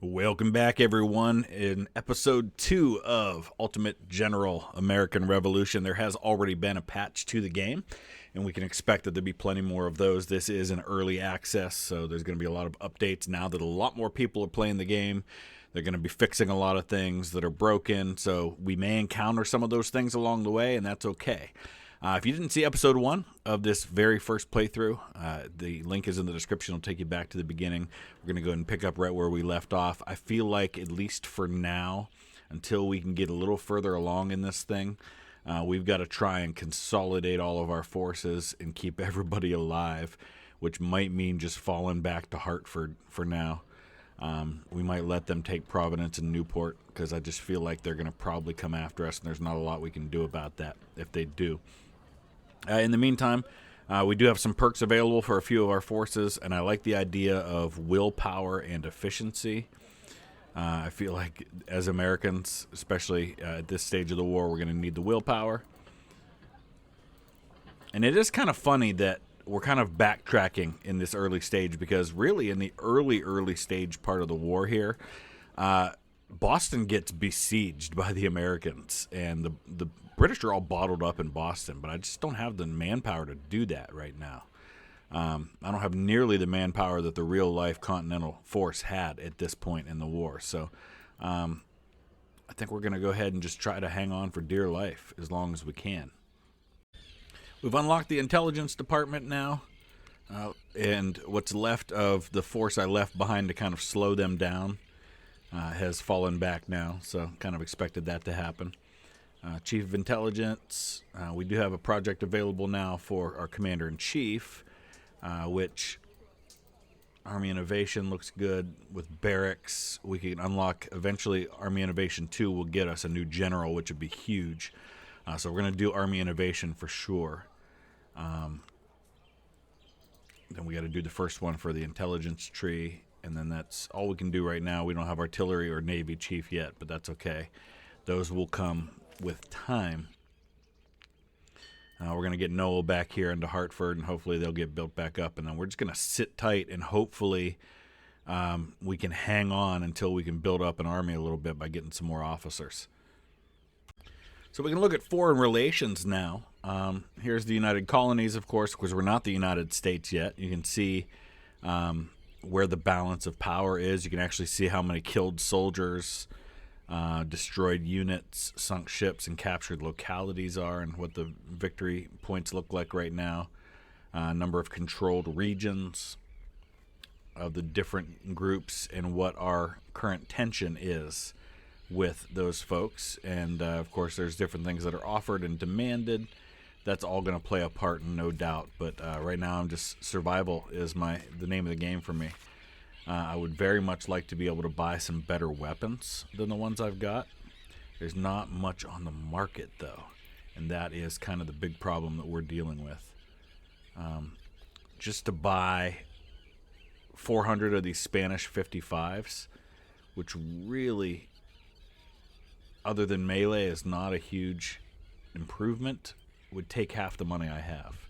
Welcome back, everyone. In episode 2 of Ultimate General American Revolution, there has already been a patch to the game, and we can expect that there'll be plenty more of those. This is an early access, so there's going to be a lot of updates now that a lot more people are playing the game. They're going to be fixing a lot of things that are broken, so we may encounter some of those things along the way, and that's okay. If you didn't see episode 1 of this very first playthrough, the link is in the description. It'll take you back to the beginning. We're going to go ahead and pick up right where we left off. I feel like, at least for now, until we can get a little further along in this thing, we've got to try and consolidate all of our forces and keep everybody alive, which might mean just falling back to Hartford for now. We might let them take Providence and Newport, because I just feel like they're going to probably come after us, and there's not a lot we can do about that if they do. In the meantime, we do have some perks available for a few of our forces, and I like the idea of willpower and efficiency. I feel like as Americans, especially at this stage of the war, we're going to need the willpower. And it is kind of funny that we're kind of backtracking in this early stage, because really in the early stage part of the war here, Boston gets besieged by the Americans, and the British are all bottled up in Boston, but I just don't have the manpower to do that right now. I don't have nearly the manpower that the real-life Continental Force had at this point in the war. So I think we're going to go ahead and just try to hang on for dear life as long as we can. We've unlocked the intelligence department now, and what's left of the force I left behind to kind of slow them down has fallen back now, so kind of expected that to happen. Chief of Intelligence, we do have a project available now for our Commander-in-Chief, which Army Innovation looks good with barracks. We can unlock, eventually, Army Innovation 2 will get us a new general, which would be huge. So we're going to do Army Innovation for sure. Then we got to do the first one for the intelligence tree, and then that's all we can do right now. We don't have artillery or Navy chief yet, but that's okay. Those will come with time. We're going to get Noel back here into Hartford, and hopefully they'll get built back up, and then we're just going to sit tight, and hopefully we can hang on until we can build up an army a little bit by getting some more officers. So we can look at foreign relations now. Here's the United Colonies, of course, because we're not the United States yet. You can see where the balance of power is. You can actually see how many killed soldiers, destroyed units, sunk ships, and captured localities are, and what the victory points look like right now. Number of controlled regions of the different groups, and what our current tension is with those folks. And of course there's different things that are offered and demanded. That's all going to play a part, no doubt, but right now I'm just, survival is the name of the game for me. I would very much like to be able to buy some better weapons than the ones I've got. There's not much on the market, though, and that is kind of the big problem that we're dealing with. Just to buy 400 of these Spanish 55s, which really, other than melee, is not a huge improvement, would take half the money I have.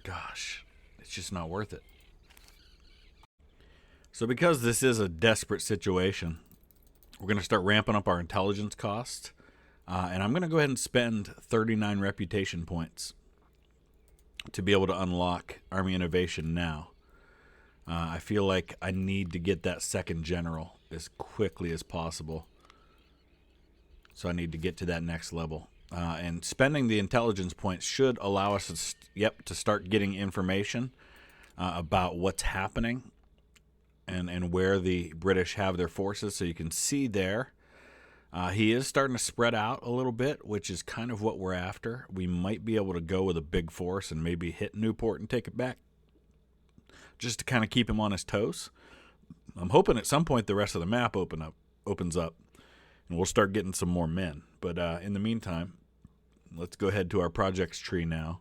Gosh, it's just not worth it. So because this is a desperate situation, we're going to start ramping up our intelligence cost. And I'm going to go ahead and spend 39 reputation points to be able to unlock Army Innovation now. I feel like I need to get that second general as quickly as possible. So I need to get to that next level. And spending the intelligence points should allow us to start getting information about what's happening and where the British have their forces. So you can see there, he is starting to spread out a little bit, which is kind of what we're after. We might be able to go with a big force and maybe hit Newport and take it back, just to kind of keep him on his toes. I'm hoping at some point the rest of the map opens up, and we'll start getting some more men. But in the meantime, let's go ahead to our projects tree now.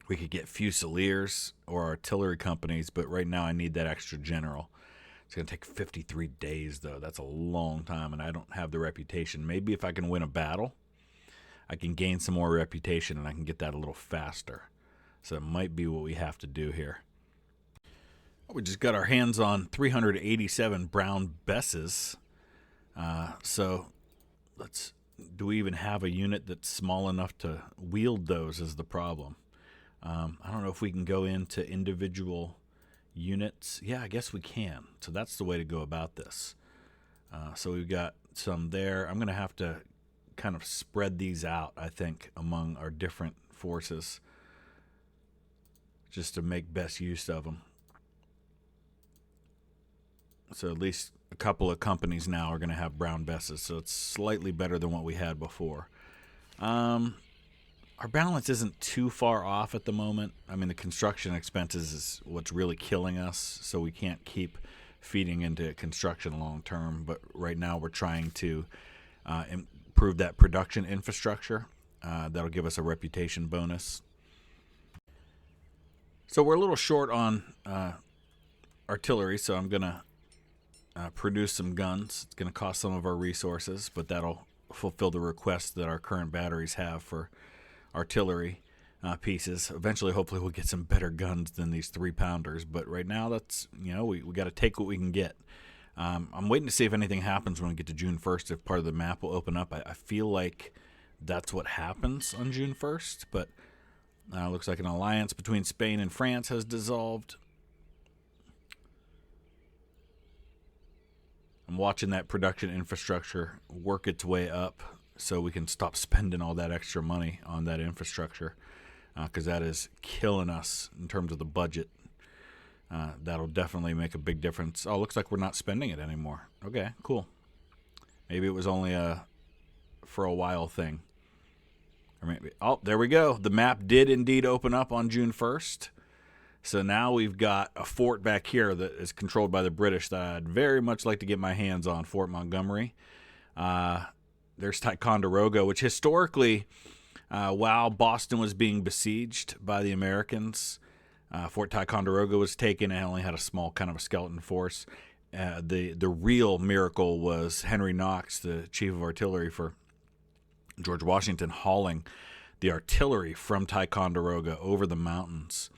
We could get Fusiliers or artillery companies, but right now I need that extra general. It's going to take 53 days, though. That's a long time, and I don't have the reputation. Maybe if I can win a battle, I can gain some more reputation, and I can get that a little faster. So it might be what we have to do here. We just got our hands on 387 brown Besses. So do we even have a unit that's small enough to wield those is the problem. I don't know if we can go into individual units. Yeah, I guess we can. So that's the way to go about this. So we've got some there. I'm going to have to kind of spread these out, I think, among our different forces just to make best use of them. So at least a couple of companies now are going to have brown Besses, so it's slightly better than what we had before. Our balance isn't too far off at the moment. I mean, the construction expenses is what's really killing us, so we can't keep feeding into construction long term. But right now we're trying to improve that production infrastructure. That'll give us a reputation bonus. So we're a little short on artillery, so I'm going to produce some guns. It's going to cost some of our resources, but that'll fulfill the requests that our current batteries have for artillery pieces. Eventually, hopefully, we'll get some better guns than these 3-pounders, but right now, that's, we got to take what we can get. I'm waiting to see if anything happens when we get to June 1st, if part of the map will open up. I feel like that's what happens on June 1st, but looks like an alliance between Spain and France has dissolved. I'm watching that production infrastructure work its way up so we can stop spending all that extra money on that infrastructure, because that is killing us in terms of the budget. That'll definitely make a big difference. Oh, looks like we're not spending it anymore. Okay, cool. Maybe it was only a for a while thing. Or maybe, there we go. The map did indeed open up on June 1st. So now we've got a fort back here that is controlled by the British that I'd very much like to get my hands on, Fort Montgomery. There's Ticonderoga, which historically, while Boston was being besieged by the Americans, Fort Ticonderoga was taken and only had a small kind of a skeleton force. The real miracle was Henry Knox, the chief of artillery for George Washington, hauling the artillery from Ticonderoga over the mountains.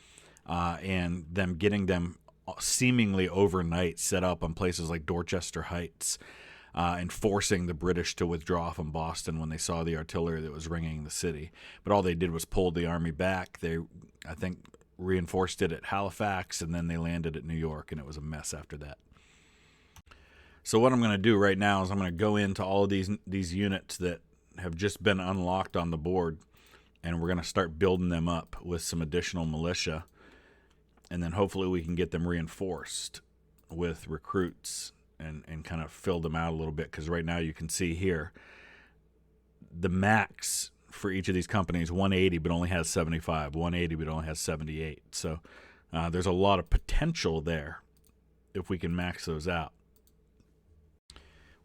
And them getting them seemingly overnight set up on places like Dorchester Heights, and forcing the British to withdraw from Boston when they saw the artillery that was ringing the city. But all they did was pull the army back. They, I think, reinforced it at Halifax, and then they landed at New York, and it was a mess after that. So what I'm going to do right now is I'm going to go into all of these units that have just been unlocked on the board, and we're going to start building them up with some additional militia. And then hopefully we can get them reinforced with recruits and kind of fill them out a little bit. Because right now you can see here the max for each of these companies, 180, but only has 75. 180, but only has 78. So there's a lot of potential there if we can max those out.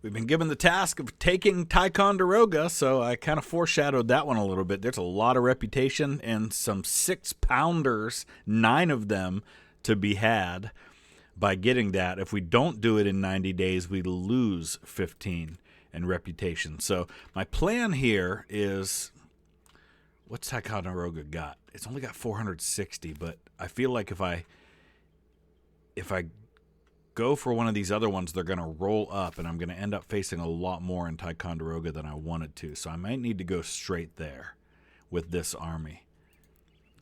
We've been given the task of taking Ticonderoga, so I kind of foreshadowed that one a little bit. There's a lot of reputation and some 6-pounders, 9 of them, to be had by getting that. If we don't do it in 90 days, we lose 15 in reputation. So my plan here is, what's Ticonderoga got? It's only got 460, but I feel like if I go for one of these other ones, they're going to roll up, and I'm going to end up facing a lot more in Ticonderoga than I wanted to. So I might need to go straight there with this army.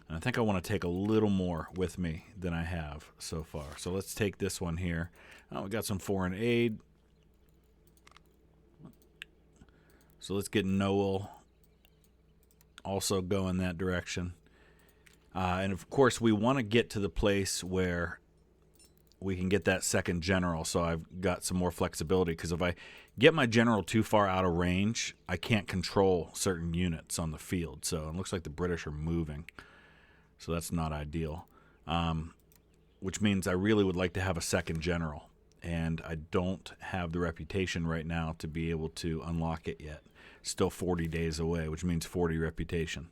And I think I want to take a little more with me than I have so far. So let's take this one here. Oh, we got some foreign aid. So let's get Noel also go in that direction. And of course, we want to get to the place where we can get that second general, so I've got some more flexibility, because if I get my general too far out of range, I can't control certain units on the field. So it looks like the British are moving, so that's not ideal, which means I really would like to have a second general, and I don't have the reputation right now to be able to unlock it yet. Still 40 days away, which means 40 reputation.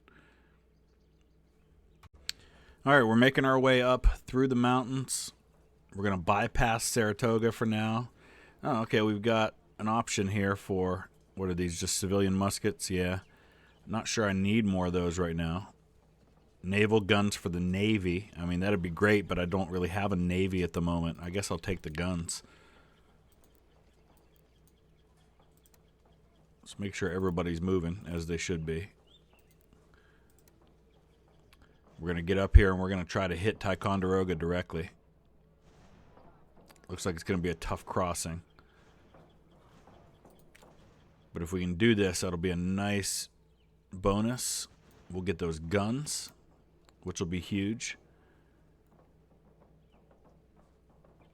All right, we're making our way up through the mountains. We're going to bypass Saratoga for now. Oh, okay, we've got an option here for, what are these, just civilian muskets? Yeah. Not sure I need more of those right now. naval guns for the Navy. I mean, that'd be great, but I don't really have a Navy at the moment. I guess I'll take the guns. Let's make sure everybody's moving as they should be. We're going to get up here and we're going to try to hit Ticonderoga directly. Looks like it's going to be a tough crossing. But if we can do this, that'll be a nice bonus. We'll get those guns, which will be huge.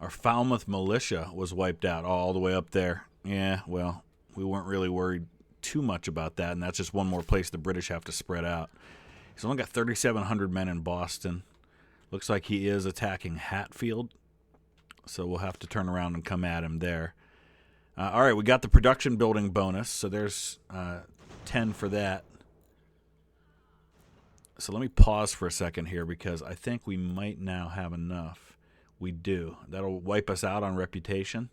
Our Falmouth militia was wiped out all the way up there. Yeah, well, we weren't really worried too much about that, and that's just one more place the British have to spread out. He's only got 3,700 men in Boston. Looks like he is attacking Hatfield, so we'll have to turn around and come at him there. All right, we got the production building bonus, so there's 10 for that. So let me pause for a second here because I think we might now have enough. We do. That'll wipe us out on reputation.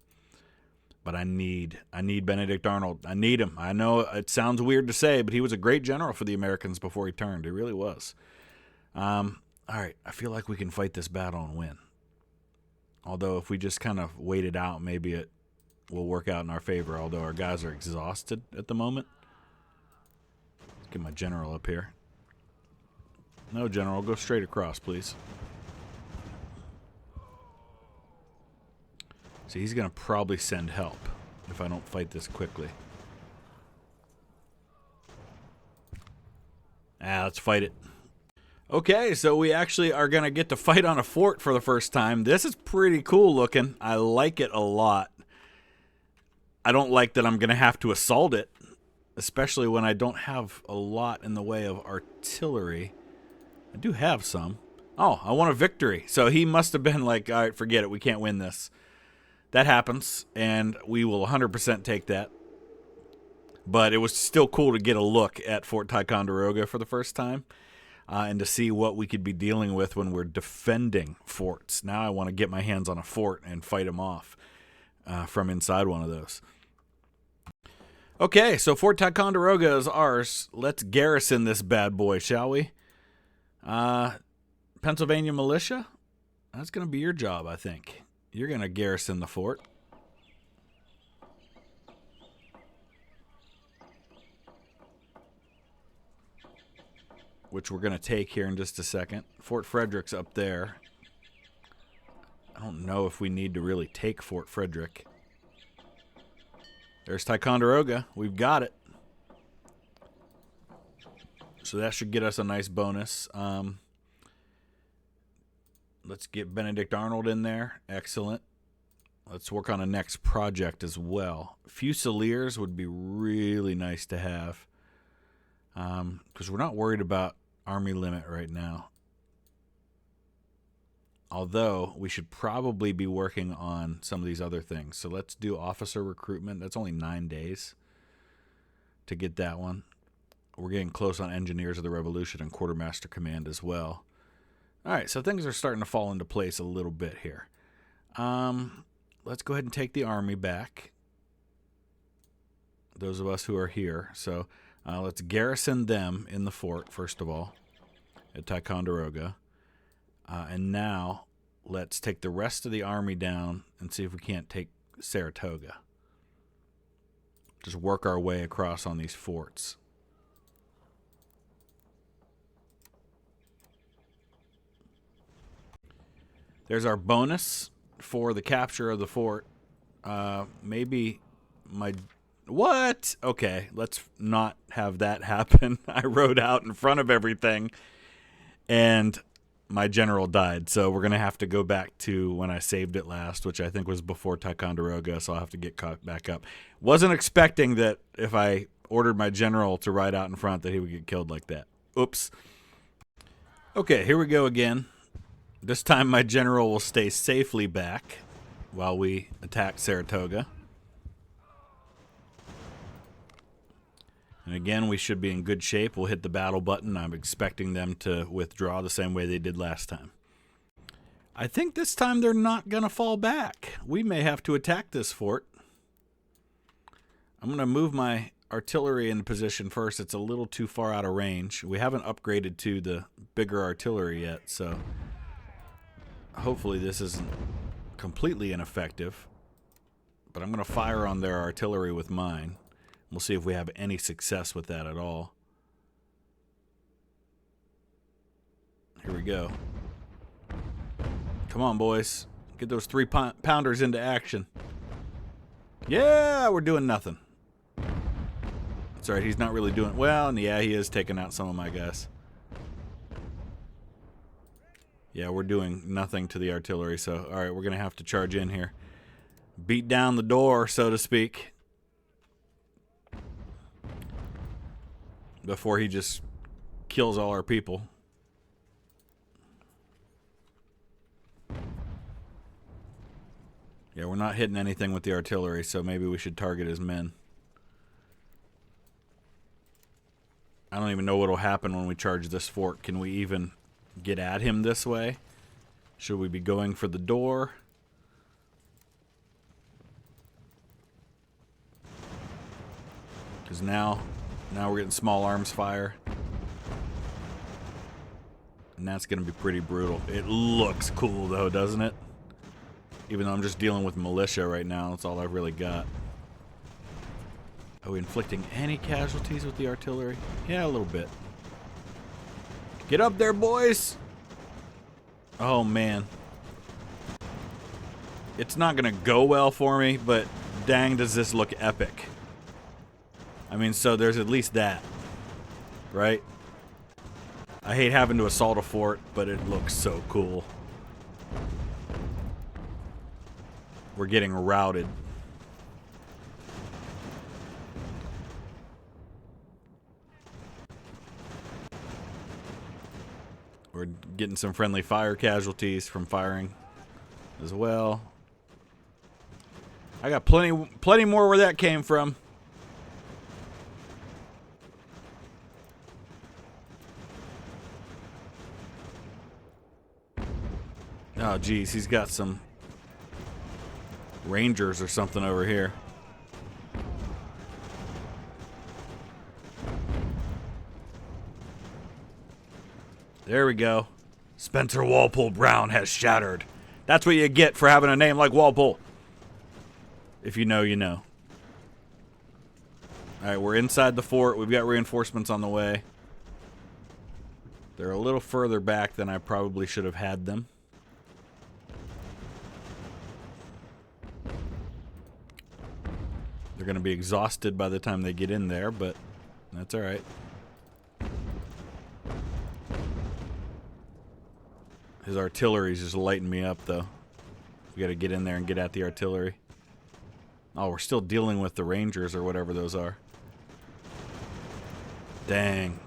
But I need Benedict Arnold. I need him. I know it sounds weird to say, but he was a great general for the Americans before he turned. He really was. All right, I feel like we can fight this battle and win. Although if we just kind of wait it out, maybe it will work out in our favor, although our guys are exhausted at the moment. Let's get my general up here. No, General, go straight across, please. See, he's going to probably send help if I don't fight this quickly. Let's fight it. Okay, so we actually are going to get to fight on a fort for the first time. This is pretty cool looking. I like it a lot. I don't like that I'm going to have to assault it, especially when I don't have a lot in the way of artillery. I do have some. Oh, I want a victory. So he must have been like, all right, forget it. We can't win this. That happens, and we will 100% take that. But it was still cool to get a look at Fort Ticonderoga for the first time and to see what we could be dealing with when we're defending forts. Now I want to get my hands on a fort and fight them off from inside one of those. Okay, so Fort Ticonderoga is ours. Let's garrison this bad boy, shall we? Pennsylvania militia? That's going to be your job, I think. You're going to garrison the fort. Which we're going to take here in just a second. Fort Frederick's up there. I don't know if we need to really take Fort Frederick. There's Ticonderoga. We've got it. So that should get us a nice bonus. Let's get Benedict Arnold in there. Excellent. Let's work on a next project as well. Fusiliers would be really nice to have because we're not worried about army limit right now. Although we should probably be working on some of these other things. So let's do officer recruitment. That's only 9 days to get that one. We're getting close on Engineers of the Revolution and Quartermaster Command as well. All right, so things are starting to fall into place a little bit here. Let's go ahead and take the army back. Those of us who are here. So let's garrison them in the fort, first of all, at Ticonderoga. And now let's take the rest of the army down and see if we can't take Saratoga. Just work our way across on these forts. There's our bonus for the capture of the fort. Maybe my... What? Okay, let's not have that happen. I rode out in front of everything, and my general died. So we're going to have to go back to when I saved it last, which I think was before Ticonderoga, so I'll have to get caught back up. Wasn't expecting that if I ordered my general to ride out in front that he would get killed like that. Oops. Okay, here we go again. This time my general will stay safely back while we attack Saratoga. And again, we should be in good shape. We'll hit the battle button. I'm expecting them to withdraw the same way they did last time. I think this time they're not going to fall back. We may have to attack this fort. I'm going to move my artillery in position first. It's a little too far out of range. We haven't upgraded to the bigger artillery yet, so hopefully this isn't completely ineffective. But I'm going to fire on their artillery with mine. We'll see if we have any success with that at all. Here we go. Come on, boys. Get those 3-pounders into action. Yeah, we're doing nothing. That's right, he's not really doing... Well, and yeah, he is taking out some of my guys. Yeah, we're doing nothing to the artillery, so... Alright, we're going to have to charge in here. Beat down the door, so to speak. Before he just kills all our people. Yeah, we're not hitting anything with the artillery, so maybe we should target his men. I don't even know what will happen when we charge this fort. Can we even get at him this way? Should we be going for the door? Because now we're getting small arms fire. And that's going to be pretty brutal. It looks cool, though, doesn't it? Even though I'm just dealing with militia right now. That's all I've really got. Are we inflicting any casualties with the artillery? Yeah, a little bit. Get up there, boys! Oh, man. It's not going to go well for me, but dang, does this look epic. I mean, so there's at least that. Right? I hate having to assault a fort, but it looks so cool. We're getting routed. We're getting some friendly fire casualties from firing as well. I got plenty more where that came from. Oh, geez, he's got some Rangers or something over here. There we go. Spencer Walpole Brown has shattered. That's what you get for having a name like Walpole. If you know, you know. Alright, we're inside the fort. We've got reinforcements on the way. They're a little further back than I probably should have had them. They're going to be exhausted by the time they get in there, but that's all right. His artillery's just lighting me up, though. We got to get in there and get at the artillery. Oh, we're still dealing with the Rangers or whatever those are. Dang.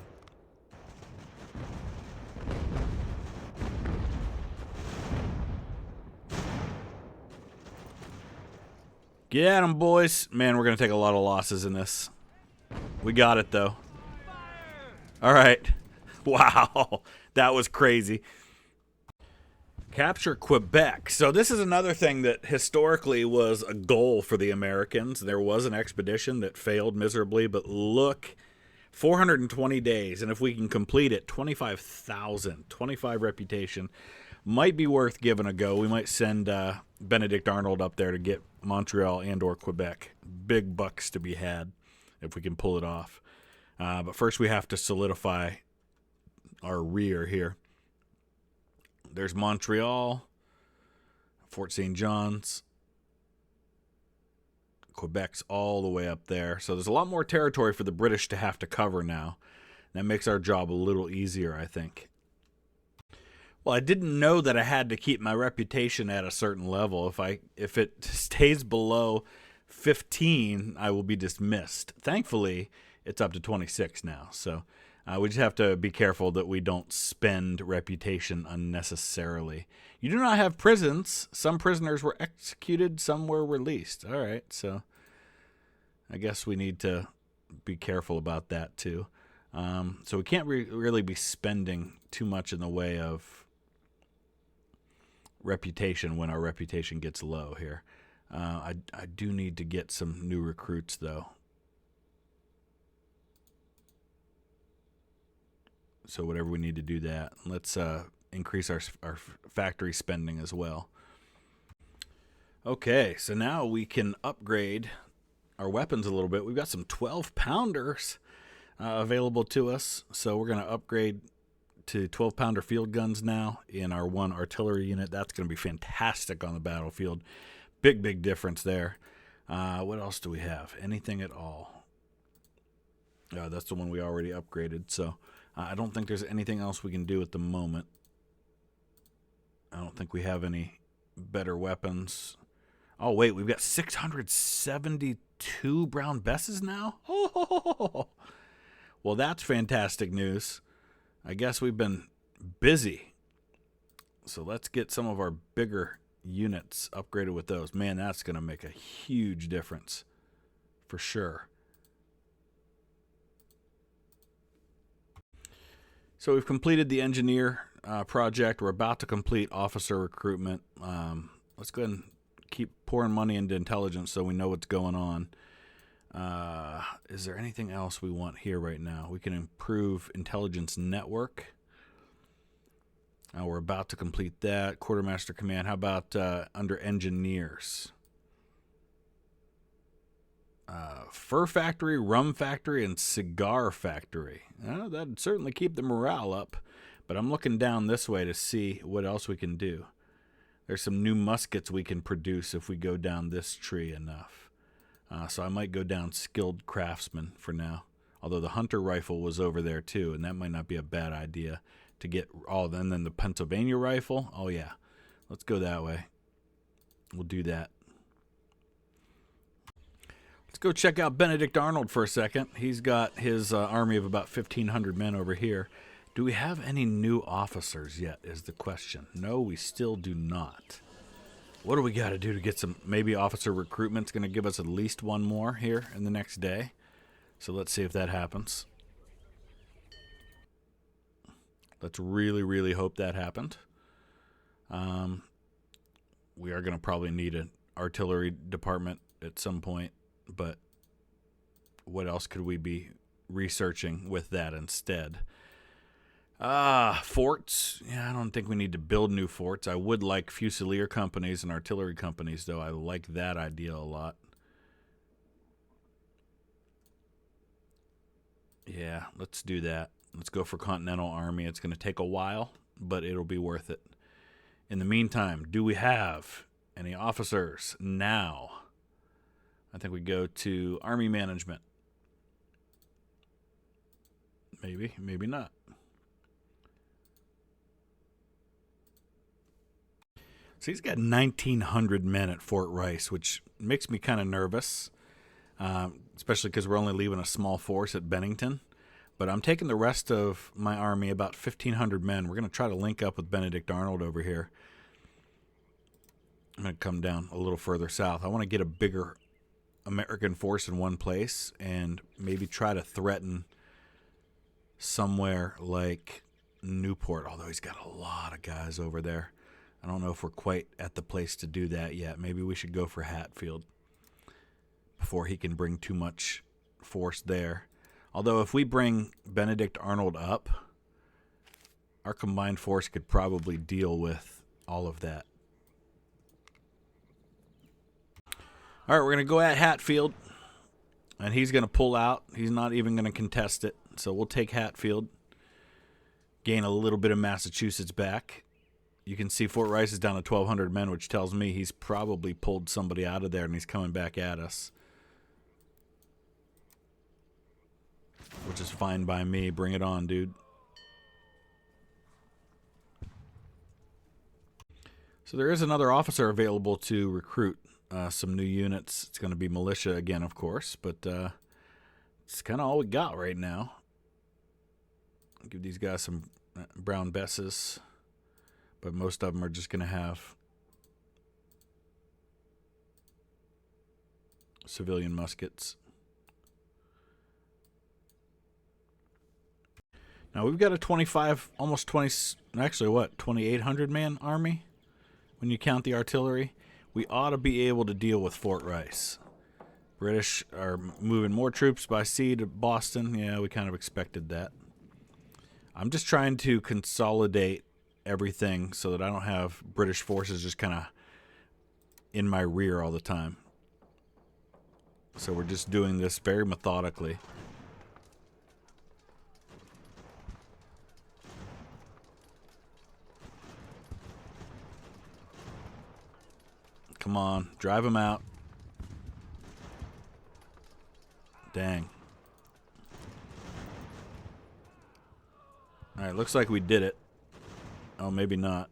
Get at them, boys. Man, we're going to take a lot of losses in this. We got it, though. All right. Wow. That was crazy. Capture Quebec. So this is another thing that historically was a goal for the Americans. There was an expedition that failed miserably, but look, 420 days. And if we can complete it, 25,000, 25 reputation. Might be worth giving a go. We might send Benedict Arnold up there to get Montreal and or Quebec. Big bucks to be had if we can pull it off. But first we have to solidify our rear here. There's Montreal, Fort St. John's. Quebec's all the way up there. So there's a lot more territory for the British to have to cover now. That makes our job a little easier, I think. Well, I didn't know that I had to keep my reputation at a certain level. If it stays below 15, I will be dismissed. Thankfully, it's up to 26 now. So we just have to be careful that we don't spend reputation unnecessarily. You do not have prisons. Some prisoners were executed, some were released. All right, so I guess we need to be careful about that too. So we can't really be spending too much in the way of reputation when our reputation gets low here. I do need to get some new recruits, though. So whatever we need to do that. Let's increase our factory spending as well. Okay, so now we can upgrade our weapons a little bit. We've got some 12-pounders available to us. So we're going to upgrade to 12-pounder field guns now in our 1 artillery unit. That's going to be fantastic on the battlefield. Big difference there. What else do we have? Anything at all? That's the one we already upgraded. So I don't think there's anything else we can do at the moment. I don't think we have any better weapons. Oh, wait, we've got 672 brown besses now? Oh, well, that's fantastic news. I guess we've been busy. So let's get some of our bigger units upgraded with those. Man, that's going to make a huge difference for sure. So we've completed the engineer project. We're about to complete officer recruitment. Let's go ahead and keep pouring money into intelligence so we know what's going on. Is there anything else we want here right now? We can improve intelligence network. We're about to complete that. Quartermaster command. How about under engineers? Fur factory, rum factory, and cigar factory. That'd certainly keep the morale up. But I'm looking down this way to see what else we can do. There's some new muskets we can produce if we go down this tree enough. So I might go down skilled craftsman for now. Although the hunter rifle was over there too, and that might not be a bad idea to get all. And then the Pennsylvania rifle. Oh yeah, let's go that way. We'll do that. Let's go check out Benedict Arnold for a second. He's got his army of about 1,500 men over here. Do we have any new officers yet is the question. No, we still do not. What do we got to do to get some, maybe officer recruitment's going to give us at least one more here in the next day. So let's see if that happens. Let's really hope that happened. We are going to probably need an artillery department at some point, but what else could we be researching with that instead? Forts. Yeah, I don't think we need to build new forts. I would like fusilier companies and artillery companies, though. I like that idea a lot. Yeah, let's do that. Let's go for Continental Army. It's going to take a while, but it'll be worth it. In the meantime, do we have any officers now? I think we go to Army Management. Maybe, maybe not. So he's got 1,900 men at Fort Rice, which makes me kind of nervous, especially because we're only leaving a small force at Bennington. But I'm taking the rest of my army, about 1,500 men. We're going to try to link up with Benedict Arnold over here. I'm going to come down a little further south. I want to get a bigger American force in one place and maybe try to threaten somewhere like Newport, although he's got a lot of guys over there. I don't know if we're quite at the place to do that yet. Maybe we should go for Hatfield before he can bring too much force there. Although if we bring Benedict Arnold up, our combined force could probably deal with all of that. All right, we're going to go at Hatfield, and he's going to pull out. He's not even going to contest it, so we'll take Hatfield, gain a little bit of Massachusetts back. You can see Fort Rice is down to 1,200 men, which tells me he's probably pulled somebody out of there and he's coming back at us. Which is fine by me. Bring it on, dude. So there is another officer available to recruit some new units. It's going to be militia again, of course, but it's kind of all we got right now. I'll give these guys some brown besses. But most of them are just going to have civilian muskets. Now we've got a 25, almost 20, actually what, 2,800 man army when you count the artillery. We ought to be able to deal with Fort Rice. British are moving more troops by sea to Boston. Yeah, we kind of expected that. I'm just trying to consolidate everything so that I don't have British forces just kind of in my rear all the time. So we're just doing this very methodically. Come on, drive him out. Dang. All right, looks like we did it. Oh, maybe not.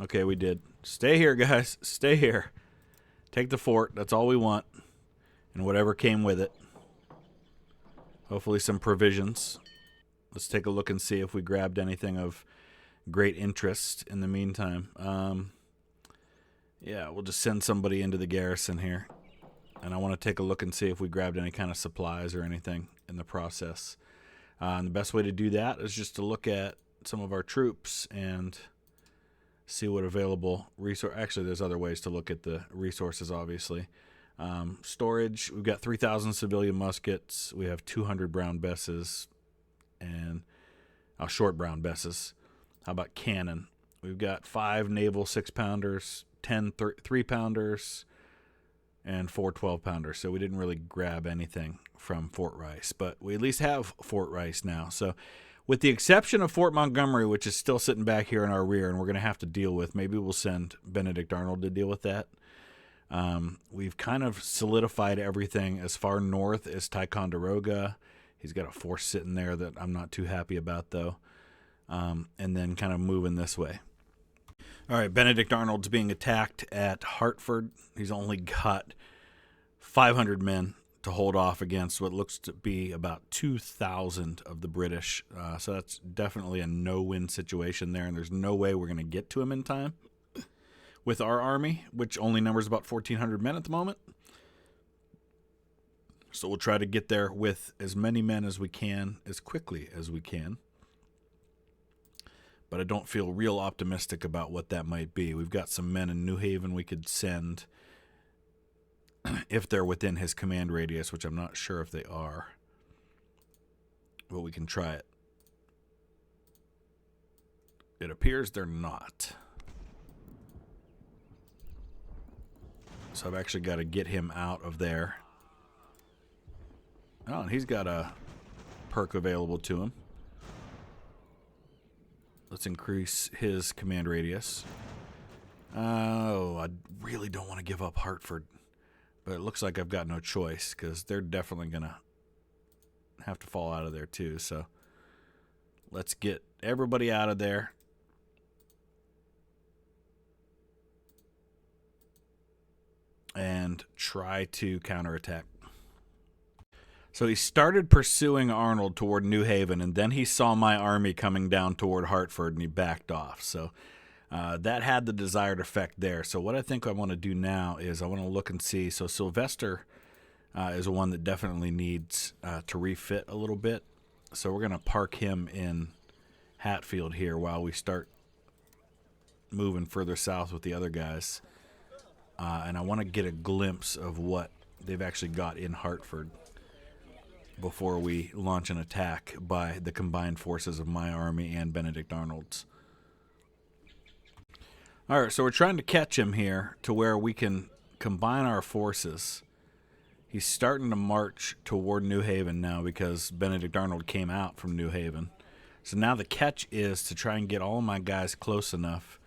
Okay, we did. Stay here, guys. Stay here. Take the fort. That's all we want. And whatever came with it. Hopefully some provisions. Let's take a look and see if we grabbed anything of great interest in the meantime. Yeah, we'll just send somebody into the garrison here. And I want to take a look and see if we grabbed any kind of supplies or anything in the process. And the best way to do that is just to look at some of our troops and see what available resource. Actually, there's other ways to look at the resources, obviously. Storage, we've got 3,000 civilian muskets. We have 200 brown besses and short brown besses. How about cannon? We've got 5 naval 6-pounders, 10 3-pounders, and 4 12-pounders. So we didn't really grab anything from Fort Rice, but we at least have Fort Rice now. So with the exception of Fort Montgomery, which is still sitting back here in our rear and we're going to have to deal with, maybe we'll send Benedict Arnold to deal with that. We've kind of solidified everything as far north as Ticonderoga. He's got a force sitting there that I'm not too happy about, though. And then kind of moving this way. All right, Benedict Arnold's being attacked at Hartford. He's only got 500 men to hold off against what looks to be about 2,000 of the British. So that's definitely a no-win situation there, and there's no way we're going to get to him in time with our army, which only numbers about 1,400 men at the moment. So we'll try to get there with as many men as we can, as quickly as we can. But I don't feel real optimistic about what that might be. We've got some men in New Haven we could send if they're within his command radius, which I'm not sure if they are. But we can try it. It appears they're not. So I've actually got to get him out of there. Oh, and he's got a perk available to him. Let's increase his command radius. Oh, I really don't want to give up Hartford. But it looks like I've got no choice because they're definitely going to have to fall out of there too. So let's get everybody out of there. And try to counterattack. So he started pursuing Arnold toward New Haven, and then he saw my army coming down toward Hartford, and he backed off. So that had the desired effect there. So what I think I want to do now is I want to look and see. So Sylvester is one that definitely needs to refit a little bit. So we're going to park him in Hatfield here while we start moving further south with the other guys. And I want to get a glimpse of what they've actually got in Hartford before we launch an attack by the combined forces of my army and Benedict Arnold's. All right, so we're trying to catch him here to where we can combine our forces. He's starting to march toward New Haven now because Benedict Arnold came out from New Haven. So now the catch is to try and get all of my guys close enough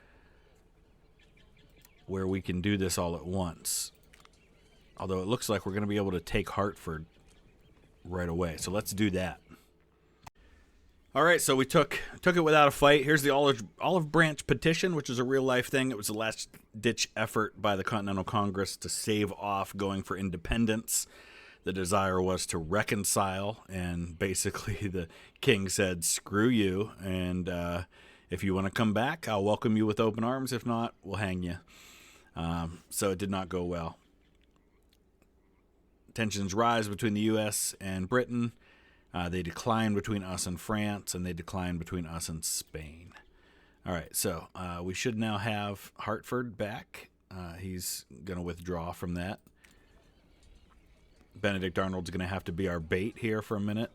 where we can do this all at once. Although it looks like we're going to be able to take Hartford right away. So let's do that. All right, so we took it without a fight. Here's the Olive Branch Petition, which is a real-life thing. It was a last-ditch effort by the Continental Congress to save off going for independence. The desire was to reconcile, and basically the king said, screw you, and if you want to come back, I'll welcome you with open arms. If not, we'll hang you. So it did not go well. Tensions rise between the U.S. and Britain. They decline between us and France, and they decline between us and Spain. All right, so we should now have Hartford back. He's going to withdraw from that. Benedict Arnold's going to have to be our bait here for a minute.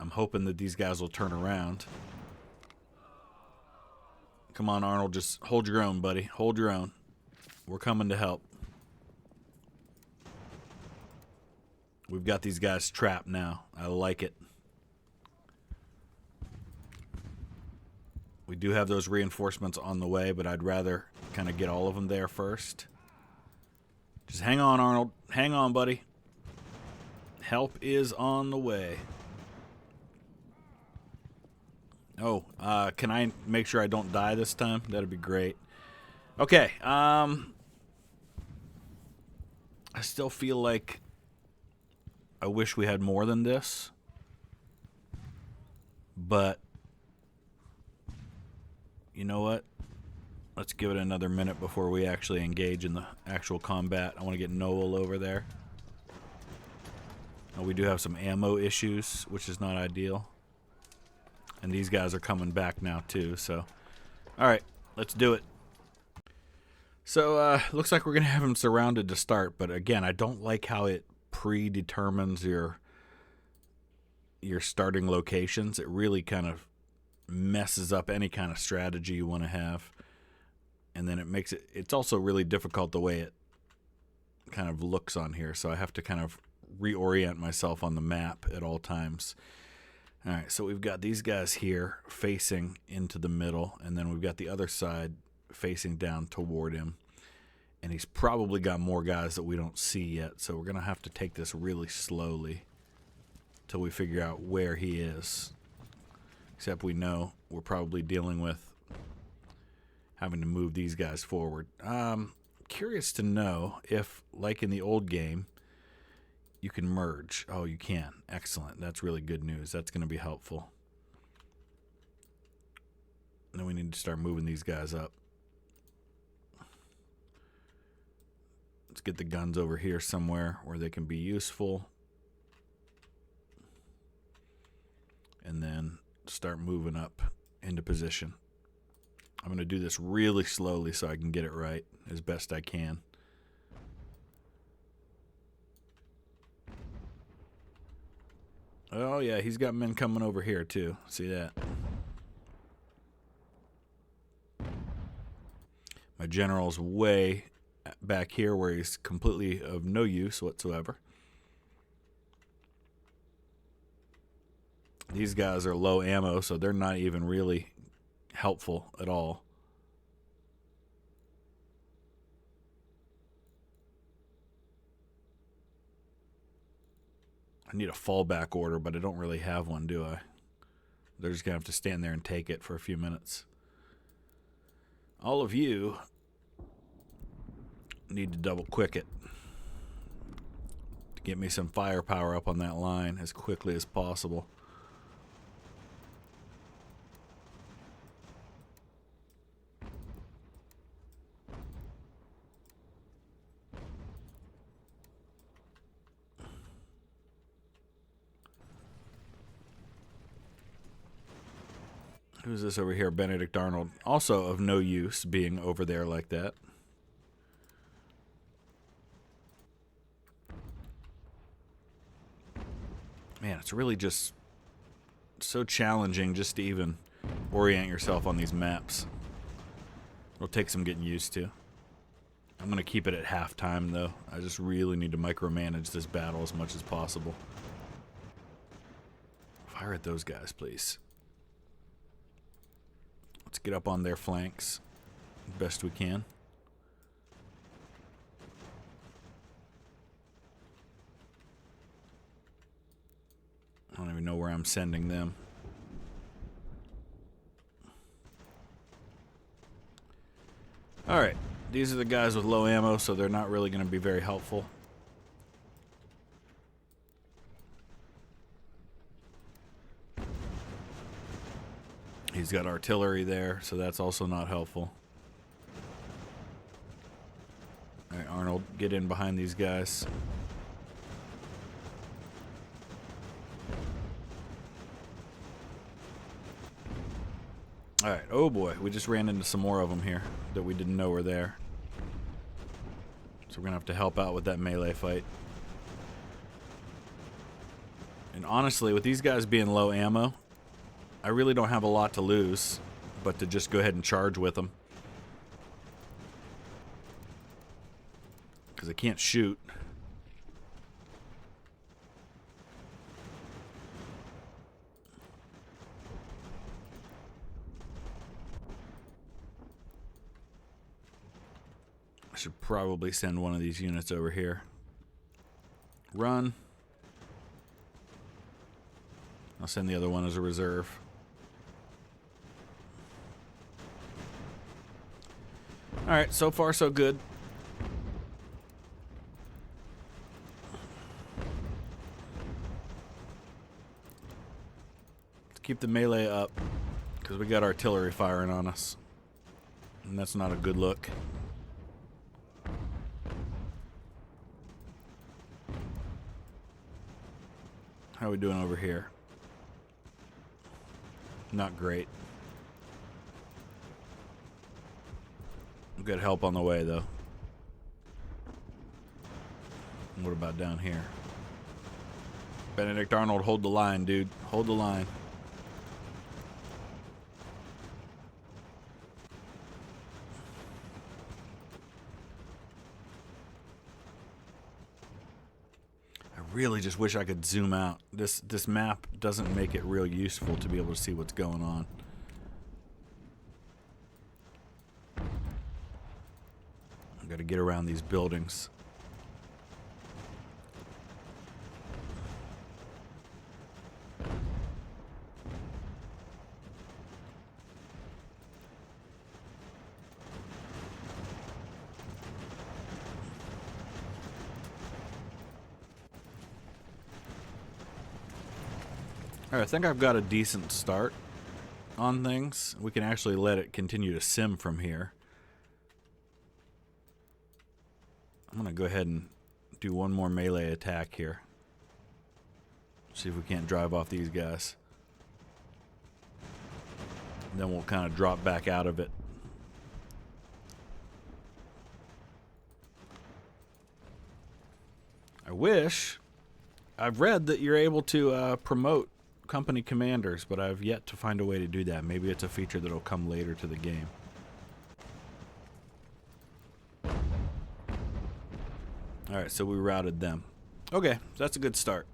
I'm hoping that these guys will turn around. Come on, Arnold. Just hold your own, buddy. Hold your own. We're coming to help. We've got these guys trapped now. I like it. We do have those reinforcements on the way, but I'd rather kind of get all of them there first. Just hang on, Arnold. Hang on, buddy. Help is on the way. Oh, can I make sure I don't die this time? That'd be great. Okay, I still feel like I wish we had more than this. But you know what? Let's give it another minute before we actually engage in the actual combat. I want to get Noel over there. Oh, we do have some ammo issues, which is not ideal. And these guys are coming back now too, so. Alright, let's do it. So, looks like we're going to have him surrounded to start, but again, I don't like how it predetermines your starting locations. It really kind of messes up any kind of strategy you want to have. And then it's also really difficult the way it kind of looks on here, so I have to kind of reorient myself on the map at all times. All right, so we've got these guys here facing into the middle, and then we've got the other side facing down toward him. And he's probably got more guys that we don't see yet, so we're going to have to take this really slowly till we figure out where he is. Except we know we're probably dealing with having to move these guys forward. Curious to know if, like in the old game, you can merge. Oh, you can. Excellent. That's really good news. That's going to be helpful. And then we need to start moving these guys up. Let's get the guns over here somewhere where they can be useful. And then start moving up into position. I'm going to do this really slowly so I can get it right as best I can. Oh, yeah, he's got men coming over here, too. See that? My general's way back here where he's completely of no use whatsoever. These guys are low ammo, so they're not even really helpful at all. I need a fallback order, but I don't really have one, do I? They're just going to have to stand there and take it for a few minutes. All of you need to double quick it to get me some firepower up on that line as quickly as possible. Who's this over here? Benedict Arnold. Also of no use being over there like that. Man, it's really just so challenging just to even orient yourself on these maps. It'll take some getting used to. I'm going to keep it at halftime, though. I just really need to micromanage this battle as much as possible. Fire at those guys, please. Let's get up on their flanks best we can. I don't even know where I'm sending them. Alright, these are the guys with low ammo, so they're not really going to be very helpful. He's got artillery there, so that's also not helpful. Alright, Arnold, get in behind these guys. Alright, oh boy, we just ran into some more of them here that we didn't know were there. So we're going to have to help out with that melee fight. And honestly, with these guys being low ammo, I really don't have a lot to lose, but to just go ahead and charge with them. Because I can't shoot. I should probably send one of these units over here. Run. I'll send the other one as a reserve. Alright, so far so good. Let's keep the melee up, because we got artillery firing on us. And that's not a good look. How are we doing over here? Not great. Good help on the way, though. And what about down here? Benedict Arnold, hold the line, dude. Hold the line. I really just wish I could zoom out. This map doesn't make it real useful to be able to see what's going on. I've got to get around these buildings. Alright, I think I've got a decent start on things. We can actually let it continue to sim from here. I'm going to go ahead and do one more melee attack here. See if we can't drive off these guys. And then we'll kind of drop back out of it. I wish. I've read that you're able to promote company commanders, but I've yet to find a way to do that. Maybe it's a feature that'll come later to the game. Alright, so we routed them. Okay, that's a good start.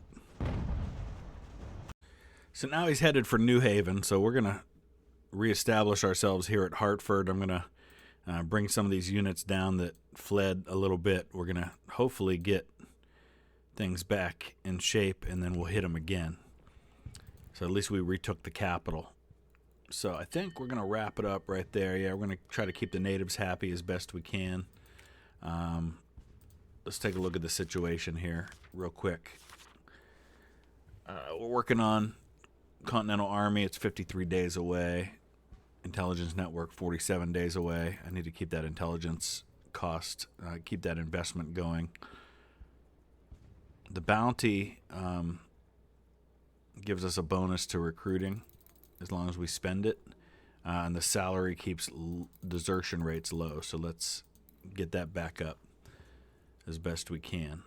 So now he's headed for New Haven, so we're going to reestablish ourselves here at Hartford. I'm going to bring some of these units down that fled a little bit. We're going to hopefully get things back in shape, and then we'll hit them again. So at least we retook the capital. So I think we're going to wrap it up right there. Yeah, we're going to try to keep the natives happy as best we can. Let's take a look at the situation here real quick. We're working on Continental Army. It's 53 days away. Intelligence Network, 47 days away. I need to keep that intelligence cost, keep that investment going. The bounty gives us a bonus to recruiting as long as we spend it. And the salary keeps desertion rates low. So let's get that back up as best we can.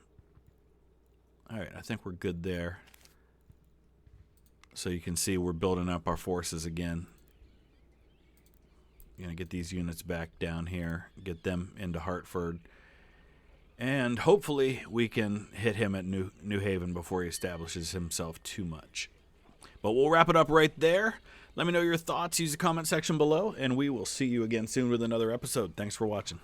All right, I think we're good there. So you can see we're building up our forces again. Going to get these units back down here, get them into Hartford. And hopefully we can hit him at New Haven before he establishes himself too much. But we'll wrap it up right there. Let me know your thoughts. Use the comment section below, and we will see you again soon with another episode. Thanks for watching.